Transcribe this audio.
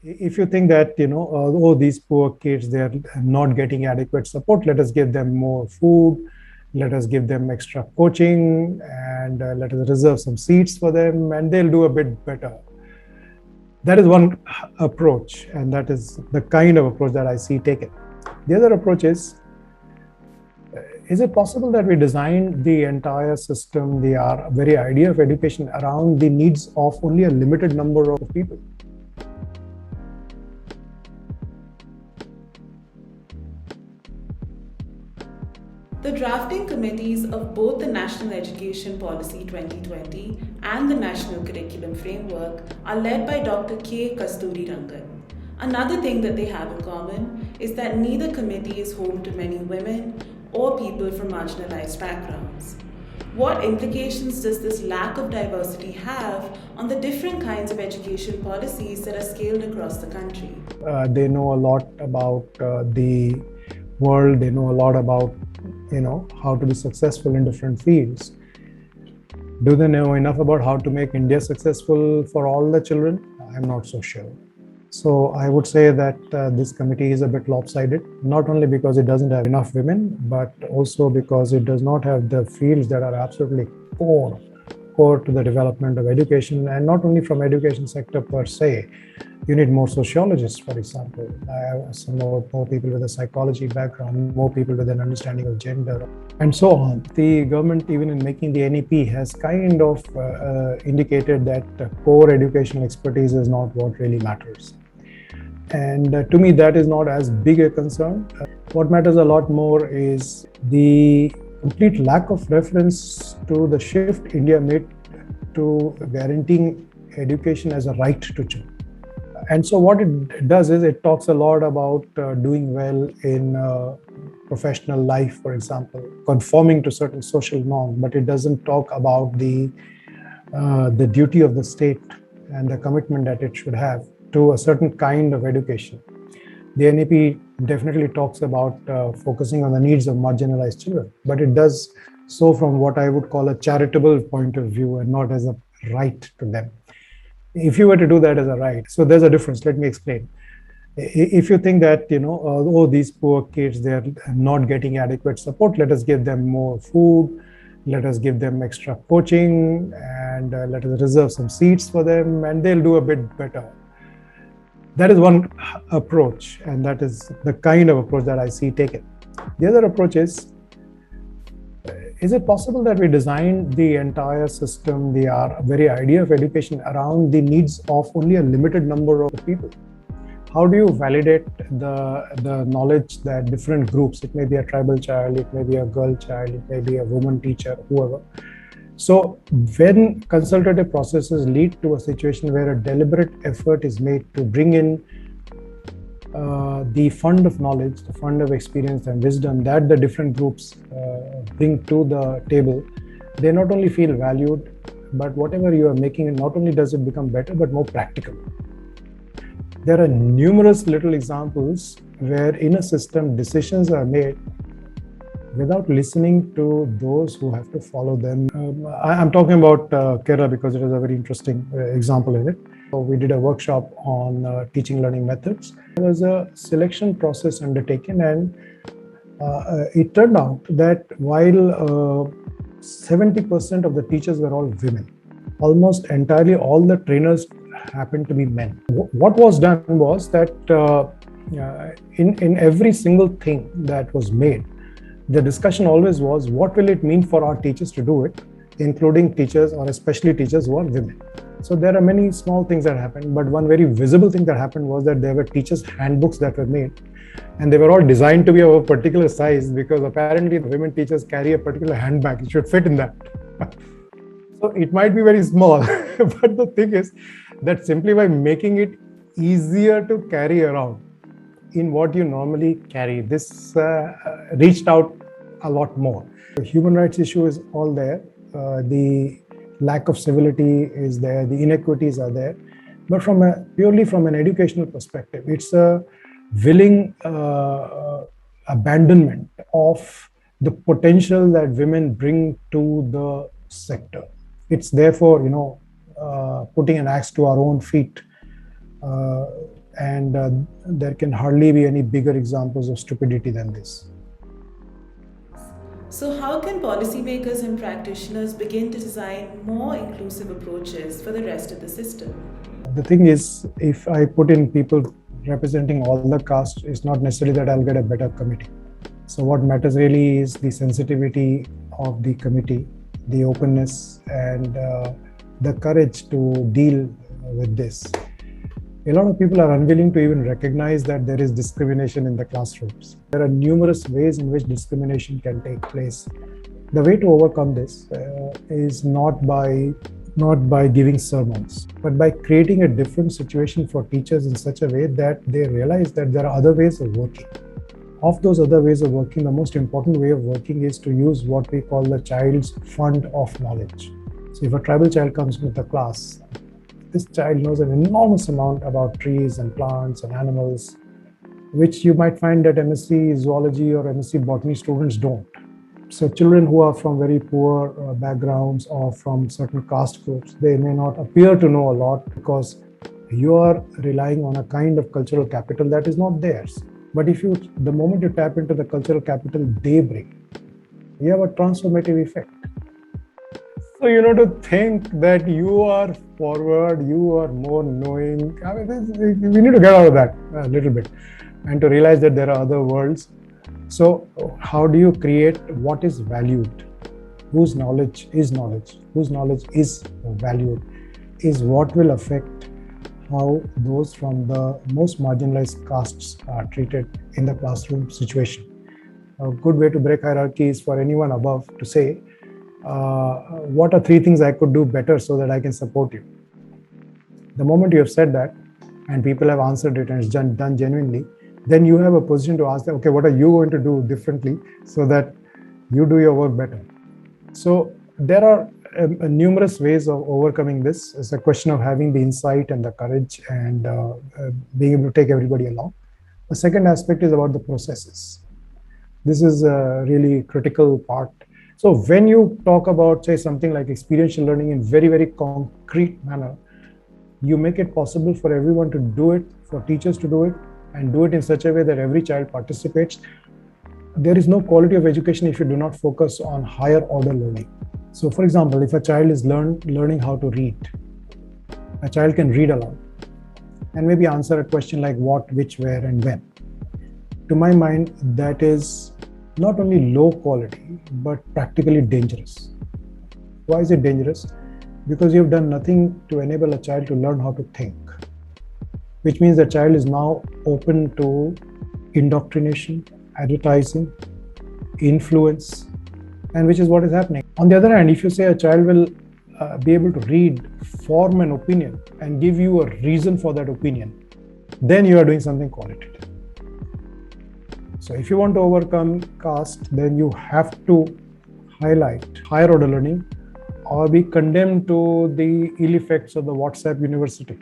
If you think that, oh, these poor kids, they're not getting adequate support, let us give them more food, let us give them extra coaching, and let us reserve some seats for them, and they'll do a bit better. That is one approach, and that is the kind of approach that I see taken. The other approach is it possible that we designed the entire system, the very idea of education, around the needs of only a limited number of people? The drafting committees of both the National Education Policy 2020 and the National Curriculum Framework are led by Dr. K. Kasturirangan. Another thing that they have in common is that neither committee is home to many women or people from marginalized backgrounds. What implications does this lack of diversity have on the different kinds of education policies that are scaled across the country? They know a lot about the world, they know a lot about how to be successful in different fields. Do they know enough about how to make India successful for all the children? I'm not so sure. So I would say that this committee is a bit lopsided, not only because it doesn't have enough women, but also because it does not have the fields that are absolutely core to the development of education, and not only from education sector per se. You need more sociologists, for example, some more people with a psychology background, more people with an understanding of gender, and so on. The government, even in making the NEP, has kind of indicated that core educational expertise is not what really matters. And to me, that is not as big a concern. What matters a lot more is the complete lack of reference to the shift India made to guaranteeing education as a right to children. And so what it does is it talks a lot about doing well in professional life, for example, conforming to certain social norms, but it doesn't talk about the duty of the state and the commitment that it should have to a certain kind of education. The NEP definitely talks about focusing on the needs of marginalized children, but it does so from what I would call a charitable point of view and not as a right to them. If you were to do that as a right, so there's a difference. Let me explain. If you think that, oh, these poor kids, they're not getting adequate support, let us give them more food, let us give them extra coaching, and let us reserve some seats for them, and they'll do a bit better. That is one approach, and that is the kind of approach that I see taken. The other approach is it possible that we designed the entire system, the very idea of education, around the needs of only a limited number of people? How do you validate the knowledge that different groups, it may be a tribal child, it may be a girl child, it may be a woman teacher, whoever. So when consultative processes lead to a situation where a deliberate effort is made to bring in the fund of knowledge, the fund of experience and wisdom that the different groups bring to the table, they not only feel valued, but whatever you are making, not only does it become better, but more practical. There are numerous little examples where in a system decisions are made without listening to those who have to follow them. I'm talking about Kerala because it is a very interesting example in it. So we did a workshop on teaching learning methods. There was a selection process undertaken, and it turned out that while 70% of the teachers were all women, almost entirely all the trainers happened to be men. What was done was that in every single thing that was made, the discussion always was, what will it mean for our teachers to do it, including teachers or especially teachers who are women. So there are many small things that happened, but one very visible thing that happened was that there were teachers' handbooks that were made, and they were all designed to be of a particular size because apparently the women teachers carry a particular handbag. It should fit in that. So it might be very small, but the thing is that simply by making it easier to carry around in what you normally carry, this reached out a lot more. The human rights issue is all there. The lack of civility is there. The inequities are there. But purely from an educational perspective, it's a willing abandonment of the potential that women bring to the sector. It's therefore, putting an axe to our own feet And there can hardly be any bigger examples of stupidity than this. So, how can policymakers and practitioners begin to design more inclusive approaches for the rest of the system? The thing is, if I put in people representing all the castes, it's not necessarily that I'll get a better committee. So what matters really is the sensitivity of the committee, the openness, and the courage to deal with this. A lot of people are unwilling to even recognize that there is discrimination in the classrooms. There are numerous ways in which discrimination can take place. The way to overcome this is not by giving sermons, but by creating a different situation for teachers in such a way that they realize that there are other ways of working. Of those other ways of working, the most important way of working is to use what we call the child's fund of knowledge. So if a tribal child comes into the class, this child knows an enormous amount about trees and plants and animals, which you might find that MSc Zoology or MSc Botany students don't. So children who are from very poor backgrounds or from certain caste groups, they may not appear to know a lot because you are relying on a kind of cultural capital that is not theirs. But the moment you tap into the cultural capital they bring, you have a transformative effect. So to think that you are forward, you are more knowing. I mean, we need to get out of that a little bit and to realize that there are other worlds. So how do you create what is valued? Whose knowledge is knowledge? Whose knowledge is valued? Is what will affect how those from the most marginalized castes are treated in the classroom situation. A good way to break hierarchy is for anyone above to say, what are 3 things I could do better so that I can support you? The moment you have said that and people have answered it and it's done genuinely, then you have a position to ask them, okay, what are you going to do differently so that you do your work better? So there are numerous ways of overcoming this. It's a question of having the insight and the courage and being able to take everybody along. The second aspect is about the processes. This is a really critical part. So when you talk about, say, something like experiential learning in very, very concrete manner, you make it possible for everyone to do it, for teachers to do it, and do it in such a way that every child participates. There is no quality of education if you do not focus on higher order learning. So for example, if a child is learning how to read, a child can read aloud and maybe answer a question like what, which, where, and when. To my mind, that is not only low quality, but practically dangerous. Why is it dangerous? Because you've done nothing to enable a child to learn how to think, which means the child is now open to indoctrination, advertising, influence, and which is what is happening. On the other hand, if you say a child will be able to read, form an opinion, and give you a reason for that opinion, then you are doing something qualitative. So if you want to overcome caste, then you have to highlight higher order learning or be condemned to the ill effects of the WhatsApp university.